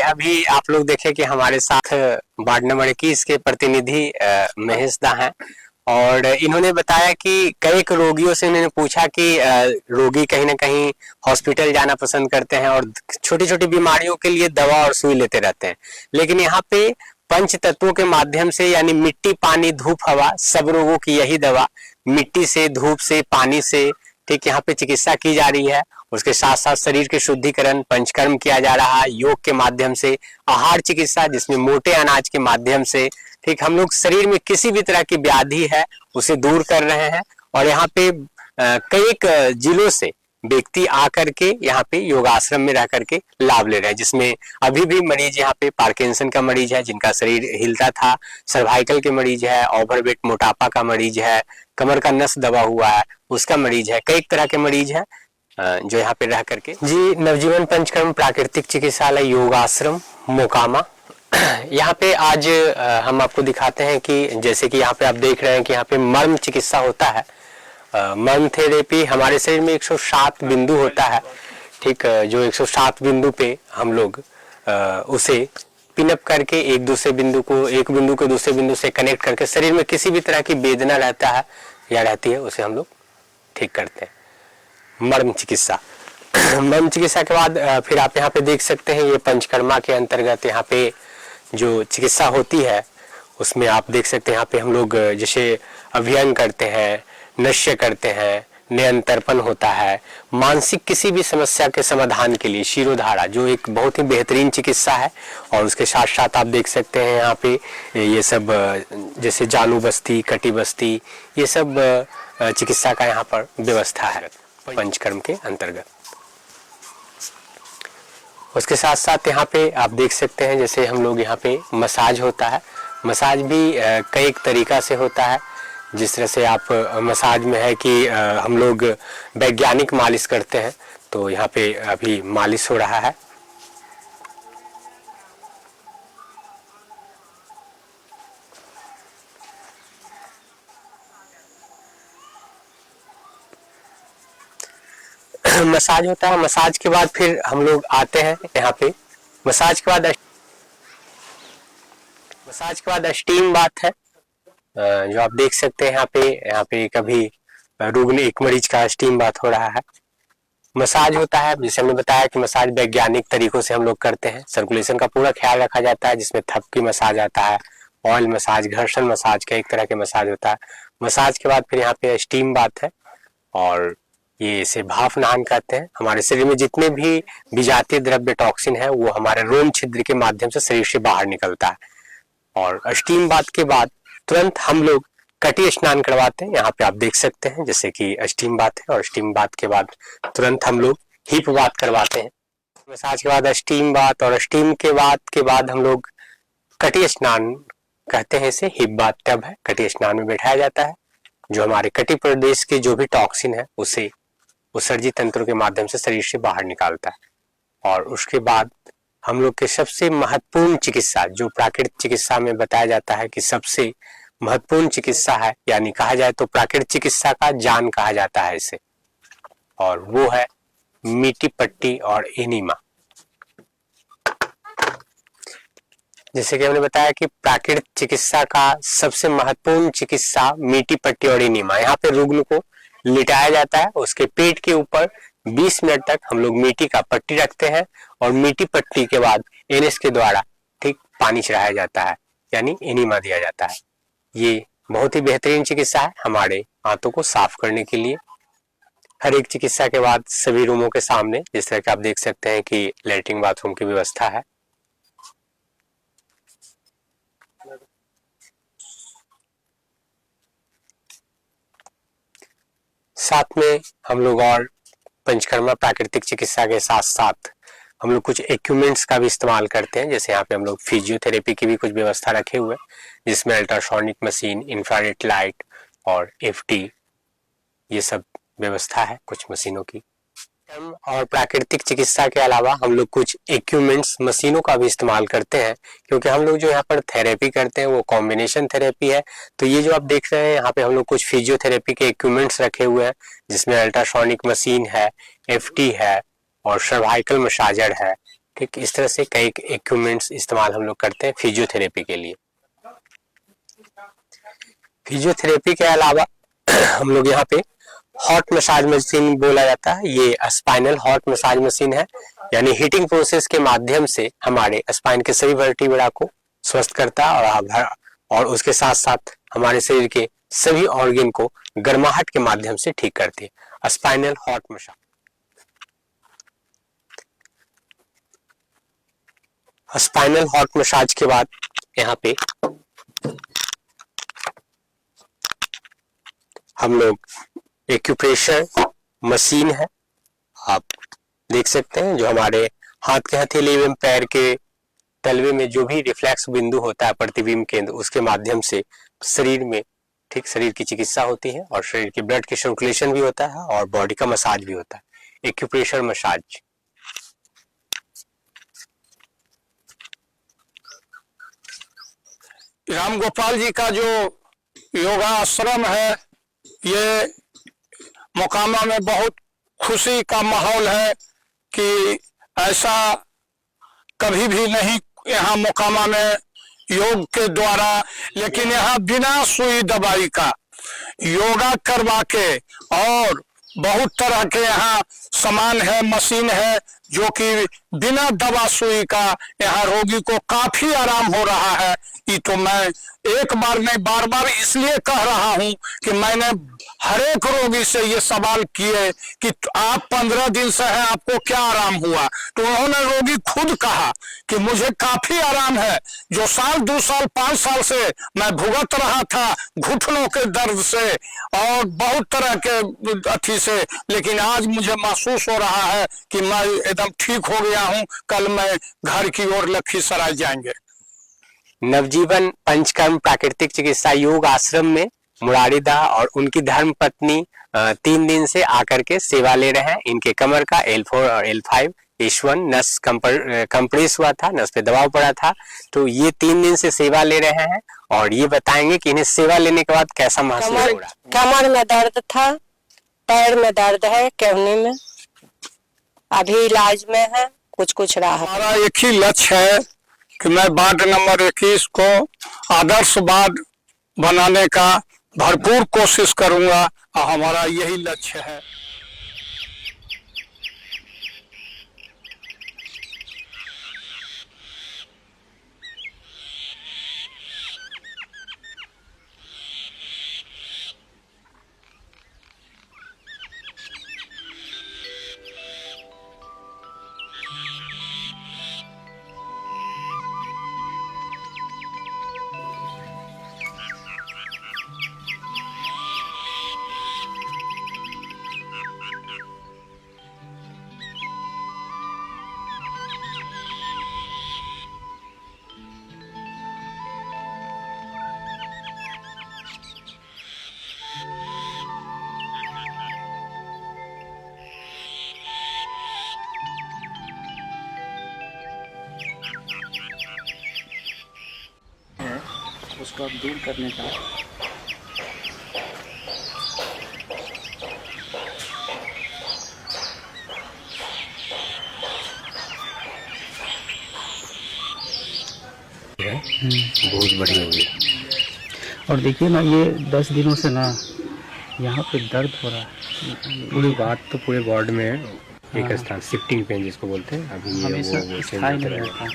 अभी आप लोग देखें कि हमारे साथ वार्ड नंबर 21 के प्रतिनिधि महेश दा हैं और इन्होंने बताया कि कई रोगियों से इन्होंने पूछा कि रोगी कहीं ना कहीं हॉस्पिटल जाना पसंद करते हैं और छोटी छोटी बीमारियों के लिए दवा और सुई लेते रहते हैं, लेकिन यहाँ पे पंच तत्वों के माध्यम से यानी मिट्टी पानी धूप हवा सब रोगों की यही दवा मिट्टी से धूप से पानी से ठीक यहाँ पे चिकित्सा की जा रही है। उसके साथ साथ शरीर के शुद्धिकरण पंचकर्म किया जा रहा है योग के माध्यम से, आहार चिकित्सा जिसमें मोटे अनाज के माध्यम से ठीक हम लोग शरीर में किसी भी तरह की व्याधि है उसे दूर कर रहे हैं। और यहाँ पे कई जिलों से व्यक्ति आकर के यहाँ पे योगाश्रम में रह करके लाभ ले रहे हैं, जिसमें अभी भी मरीज यहाँ पे पार्किंसन का मरीज है जिनका शरीर हिलता था, सर्वाइकल के मरीज है, ओवरवेट मोटापा का मरीज है, कमर का नस दबा हुआ है उसका मरीज है, कई तरह के मरीज है जो यहाँ पे रह करके जी नवजीवन पंचकर्म प्राकृतिक चिकित्सालय योगाश्रम मोकामा। यहाँ पे आज हम आपको दिखाते हैं कि जैसे कि यहाँ पे आप देख रहे हैं कि यहाँ पे मर्म चिकित्सा होता है। मर्म थेरेपी हमारे शरीर में 107 बिंदु होता है ठीक, जो 107 बिंदु पे हम लोग उसे पिनअप करके एक बिंदु को दूसरे बिंदु से कनेक्ट करके शरीर में किसी भी तरह की वेदना रहता है या रहती है उसे हम लोग ठीक करते हैं मर्म चिकित्सा। मर्म चिकित्सा के बाद फिर आप यहाँ पे देख सकते हैं ये पंचकर्मा के अंतर्गत यहाँ पे जो चिकित्सा होती है उसमें आप देख सकते हैं यहाँ पे हम लोग जैसे अभियन करते हैं, नश्य करते हैं, नयनतर्पण होता है, मानसिक किसी भी समस्या के समाधान के लिए शिरोधारा जो एक बहुत ही बेहतरीन चिकित्सा है। और उसके साथ साथ आप देख सकते हैं यहाँ पे ये सब जैसे जानू बस्ती कटी बस्ती ये सब चिकित्सा का यहाँ पर व्यवस्था है पंचकर्म के अंतर्गत। उसके साथ साथ यहाँ पे आप देख सकते हैं जैसे हम लोग यहाँ पे मसाज होता है, मसाज भी कई तरीका से होता है। जिस तरह से आप मसाज में है कि हम लोग वैज्ञानिक मालिश करते हैं तो यहाँ पे अभी मालिश हो रहा है। मसाज होता है, मसाज के बाद फिर हम लोग आते हैं यहाँ पे मसाज के बाद स्टीम बात है जो आप देख सकते हैं यहाँ पे कभी रुग्ण एक मरीज का स्टीम बात हो रहा है। मसाज होता है जैसे हमने बताया कि मसाज वैज्ञानिक तरीकों से हम लोग करते हैं, सर्कुलेशन का पूरा ख्याल रखा जाता है जिसमें थपकी मसाज आता है, ऑयल मसाज, घर्षण मसाज का एक तरह के मसाज होता है। मसाज के बाद फिर यहाँ पे स्टीम बात है और ये इसे भाप नहान कहते हैं। हमारे शरीर में जितने भी विजातीय द्रव्य टॉक्सिन है वो हमारे रोम छिद्र के माध्यम से शरीर से बाहर निकलता है। और स्टीम बात के बाद तुरंत हम लोग कटी स्नान करवाते हैं, यहाँ पे आप देख सकते हैं जैसे कि स्टीम बात है। और स्टीम बात के बाद तुरंत हम लोग हिप बात करवाते हैं। मसाज के बाद स्टीम बात और स्टीम के बाद हम लोग कटी स्नान कहते हैं, इसे हिप बात टब है। कटी स्नान में बैठाया जाता है जो हमारे कटी प्रदेश के जो भी टॉक्सिन है उसे उत्सर्जित तंत्रों के माध्यम से शरीर से बाहर निकालता है। और उसके बाद हम लोग के सबसे महत्वपूर्ण चिकित्सा जो प्राकृतिक चिकित्सा में बताया जाता है कि सबसे महत्वपूर्ण चिकित्सा है, यानी कहा जाए तो प्राकृतिक चिकित्सा का जान कहा जाता है इसे, और वो है मीठी पट्टी और एनीमा। जैसे कि हमने बताया कि प्राकृतिक चिकित्सा का सबसे महत्वपूर्ण चिकित्सा मीठी पट्टी और एनीमा। यहाँ पे रुग्ण को लिटाया जाता है, उसके पेट के ऊपर 20 मिनट तक हम लोग मीठी का पट्टी रखते हैं और मीठी पट्टी के बाद एनएस के द्वारा ठीक पानी चढ़ाया जाता है यानी एनीमा दिया जाता है। ये बहुत ही बेहतरीन चिकित्सा है हमारे आंतों को साफ करने के लिए। हर एक चिकित्सा के बाद सभी रूमों के सामने जिस तरह के आप देख सकते हैं कि लैट्रिन बाथरूम की व्यवस्था है। साथ में हम लोग और पंचकर्मा प्राकृतिक चिकित्सा के साथ साथ हम लोग कुछ इक्विपमेंट्स का भी इस्तेमाल करते हैं। जैसे यहाँ पे हम लोग फिजियोथेरेपी की भी कुछ व्यवस्था रखे हुए हैं जिसमें अल्ट्रासोनिक मशीन, इंफ्रारेड लाइट और एफटी ये सब व्यवस्था है कुछ मशीनों की। और प्राकृतिक चिकित्सा के अलावा हम लोग कुछ इक्विपमेंट्स मशीनों का भी इस्तेमाल करते हैं क्योंकि हम लोग जो यहाँ पर थेरेपी करते हैं वो कॉम्बिनेशन थेरेपी है। तो ये जो आप देख रहे हैं यहाँ पे हम लोग कुछ फिजियोथेरेपी के इक्विपमेंट्स रखे हुए हैं जिसमें अल्ट्रासोनिक मशीन है, एफटी है और सर्वाइकल मसाजर है, ठीक, इस तरह से कई इक्विपमेंट्स इस्तेमाल हम लोग करते हैं फिजियोथेरेपी के लिए। फिजियोथेरेपी के अलावा हम लोग यहाँ पे हॉट मसाज मशीन बोला जाता है, ये स्पाइनल हॉट मसाज मशीन है, यानी हीटिंग प्रोसेस के माध्यम से हमारे स्पाइन के सभी वर्टिब्रा को स्वस्थ करता है और उसके साथ साथ हमारे शरीर के सभी ऑर्गन को गर्माहट के माध्यम से ठीक करती है, spinal hot massage. Spinal hot massage के बाद यहाँ पे हम लोग एक्यूप्रेशर मशीन है, आप देख सकते हैं, जो हमारे हाथ के हथेली एवं पैर के तलवे में जो भी रिफ्लेक्स बिंदु होता है प्रतिबिंब केंद्र, उसके माध्यम से शरीर में ठीक शरीर की चिकित्सा होती है और शरीर की ब्लड की सर्कुलेशन भी होता है और बॉडी का मसाज भी होता है। Acupressure massage. राम गोपाल जी का जो योगाश्रम है, ये मोकामा में बहुत खुशी का माहौल है कि ऐसा कभी भी नहीं यहाँ मोकामा में योग के द्वारा, लेकिन यहाँ बिना सुई दवाई का योगा करवा के, और बहुत तरह के यहाँ सामान है, मशीन है, जो कि बिना दवा सुई का यहाँ रोगी को काफी आराम हो रहा है। ये तो मैं एक बार नहीं बार बार इसलिए कह रहा हूँ कि मैंने हर एक रोगी से ये सवाल किए कि आप 15 दिन से हैं, आपको क्या आराम हुआ? तो उन्होंने रोगी खुद कहा कि मुझे काफी आराम है, जो साल 2 साल 5 साल से मैं भुगत रहा था घुटनों के दर्द से और बहुत तरह के अथी से, लेकिन आज मुझे महसूस हो रहा है कि मैं एकदम ठीक हो गया हूँ। कल मैं घर की ओर लखीसराय जाएंगे। नवजीवन पंचकर्म प्राकृतिक चिकित्सा योग आश्रम में मुरारीदा और उनकी धर्म पत्नी 3 दिन से आकर के सेवा ले रहे हैं। इनके कमर का L4 और L5 H1 नस कंप्रेस हुआ था, नस पे दबाव पड़ा था, तो ये 3 दिन से सेवा ले रहे हैं और ये बताएंगे कि इन्हें सेवा लेने के बाद कैसा महसूस हो रहा है। कमर में दर्द था, पैर में दर्द है, कहने में अभी इलाज में है, कुछ राहत। हमारा एक ही लक्ष्य है कि मैं वार्ड नंबर 21 को आदर्श वार्ड बनाने का भरपूर कोशिश करूंगा और हमारा यही लक्ष्य है। उसको अब दूर करने का बहुत बढ़िया हुई। और देखिए ना, ये 10 दिनों से ना यहाँ पे दर्द हो रहा है। पूरी बात तो पूरे वार्ड में एक स्थान शिफ्टिंग पेन जिसको बोलते हैं, अभी ये वो स्थायी नहीं रहता,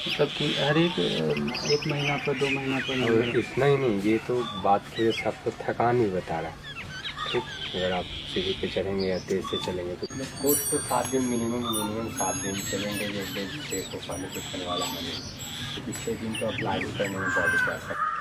मतलब कि हर एक महीना पर 2 महीना पर। और इतना ही नहीं, ये तो बात की वजह से आपको थकान भी बता रहा है। ठीक, अगर आप सीढ़ी पे चलेंगे या तेज से चलेंगे तो कोर्स तो 7 दिन मिनिमम 7 दिन चलेंगे, जैसे 6 को फॉलो करने वाला है, तो 6 दिन तो अप्लाई करने में बॉडी कर सकते।